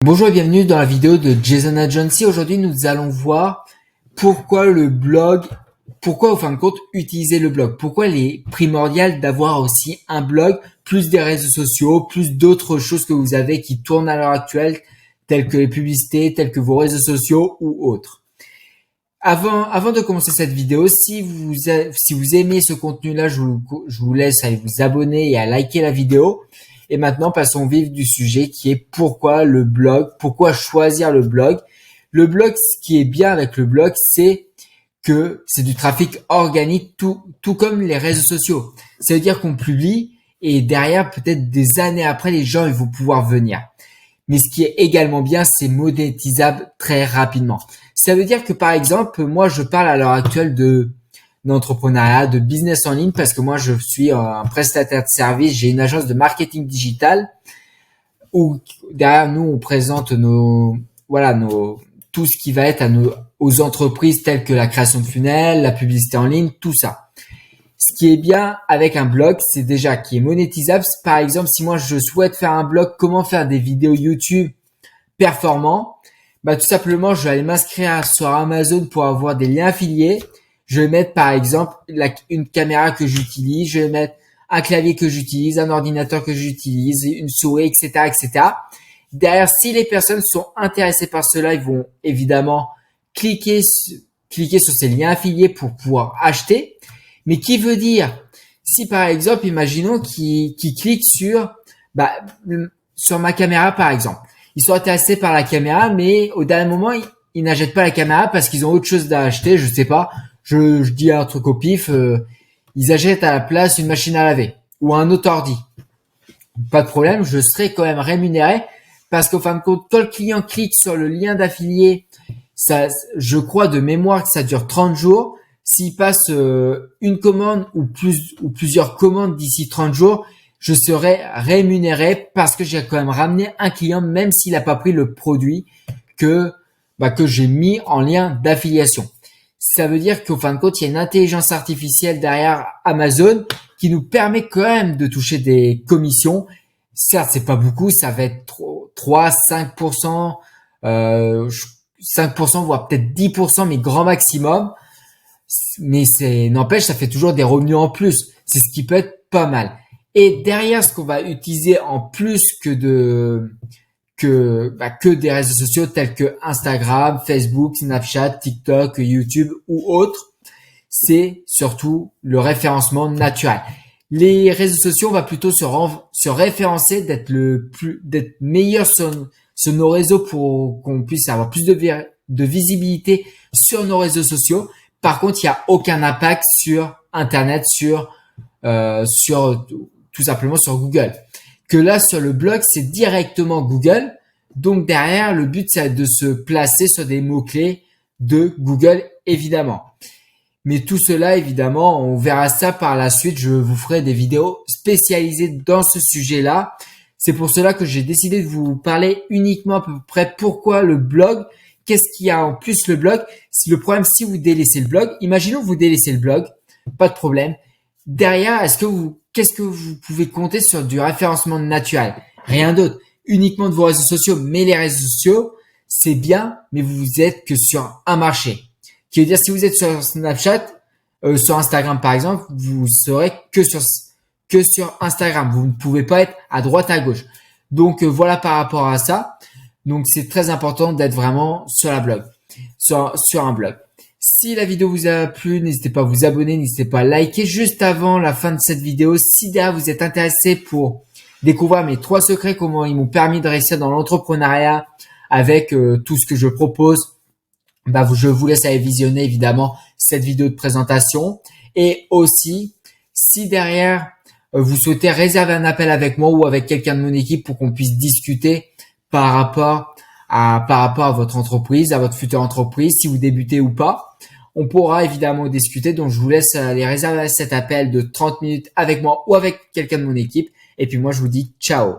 Bonjour et bienvenue dans la vidéo de Jason Agency. Aujourd'hui, nous allons voir pourquoi au fin de compte utiliser le blog. Pourquoi il est primordial d'avoir aussi un blog, plus des réseaux sociaux, plus d'autres choses que vous avez qui tournent à l'heure actuelle, telles que les publicités, telles que vos réseaux sociaux ou autres. Avant de commencer cette vidéo, si vous aimez ce contenu-là, je vous laisse aller vous abonner et à liker la vidéo. Et maintenant, passons au vif du sujet qui est pourquoi le blog, pourquoi choisir le blog. Le blog, ce qui est bien avec le blog, c'est que c'est du trafic organique, tout comme les réseaux sociaux. Ça veut dire qu'on publie et derrière, peut-être des années après, les gens ils vont pouvoir venir. Mais ce qui est également bien, c'est monétisable très rapidement. Ça veut dire que par exemple, moi, je parle à l'heure actuelle d'entrepreneuriat, de business en ligne parce que moi je suis un prestataire de service, j'ai une agence de marketing digital où derrière nous on présente tout ce qui va être aux entreprises telles que la création de funnels, la publicité en ligne, tout ça. Ce qui est bien avec un blog, c'est déjà qui est monétisable. Par exemple, si moi je souhaite faire un blog, comment faire des vidéos YouTube performants, tout simplement je vais aller m'inscrire sur Amazon pour avoir des liens affiliés. Je vais mettre par exemple une caméra que j'utilise, je vais mettre un clavier que j'utilise, un ordinateur que j'utilise, une souris, etc., etc. Derrière, si les personnes sont intéressées par cela, ils vont évidemment cliquer sur ces liens affiliés pour pouvoir acheter. Mais qui veut dire, si par exemple, imaginons qu'ils cliquent sur ma caméra par exemple. Ils sont intéressés par la caméra, mais au dernier moment, ils n'achètent pas la caméra parce qu'ils ont autre chose à acheter, je sais pas. Je dis un truc au pif, ils achètent à la place une machine à laver ou un autre ordi. Pas de problème, je serai quand même rémunéré parce qu'au fin de compte, quand le client clique sur le lien d'affilié, ça, je crois de mémoire que ça dure 30 jours. S'il passe une commande ou plusieurs commandes d'ici 30 jours, je serai rémunéré parce que j'ai quand même ramené un client même s'il n'a pas pris le produit que j'ai mis en lien d'affiliation. Ça veut dire qu'au fin de compte, il y a une intelligence artificielle derrière Amazon qui nous permet quand même de toucher des commissions. Certes, c'est pas beaucoup, ça va être 3, 5%, 5%, voire peut-être 10%, mais grand maximum. Mais n'empêche, ça fait toujours des revenus en plus. C'est ce qui peut être pas mal. Et derrière, ce qu'on va utiliser en plus que des réseaux sociaux tels que Instagram, Facebook, Snapchat, TikTok, YouTube ou autres, c'est surtout le référencement naturel. Les réseaux sociaux, on va plutôt se référencer, d'être meilleur sur nos réseaux pour qu'on puisse avoir plus de visibilité sur nos réseaux sociaux. Par contre, il n'y a aucun impact sur Internet, sur tout simplement sur Google. Que là, sur le blog, c'est directement Google. Donc derrière, le but, c'est de se placer sur des mots-clés de Google, évidemment. Mais tout cela, évidemment, on verra ça par la suite. Je vous ferai des vidéos spécialisées dans ce sujet-là. C'est pour cela que j'ai décidé de vous parler uniquement à peu près pourquoi le blog. Qu'est-ce qu'il y a en plus le blog? Le problème, si vous délaissez le blog, imaginons que vous délaissez le blog, pas de problème. Derrière, qu'est-ce que vous pouvez compter sur du référencement naturel? Rien d'autre. Uniquement de vos réseaux sociaux. Mais les réseaux sociaux, c'est bien, mais vous êtes que sur un marché. Qui veut dire, si vous êtes sur Snapchat, sur Instagram par exemple, vous serez que sur Instagram. Vous ne pouvez pas être à droite, à gauche. Donc voilà par rapport à ça. Donc c'est très important d'être vraiment sur un blog. Si la vidéo vous a plu, n'hésitez pas à vous abonner, n'hésitez pas à liker. Juste avant la fin de cette vidéo, si derrière vous êtes intéressé pour découvrir mes 3 secrets, comment ils m'ont permis de réussir dans l'entrepreneuriat avec tout ce que je propose, je vous laisse aller visionner évidemment cette vidéo de présentation. Et aussi, si derrière vous souhaitez réserver un appel avec moi ou avec quelqu'un de mon équipe pour qu'on puisse discuter par rapport à votre entreprise, à votre future entreprise, si vous débutez ou pas, on pourra évidemment discuter. Donc, je vous laisse aller réserver cet appel de 30 minutes avec moi ou avec quelqu'un de mon équipe. Et puis moi, je vous dis ciao.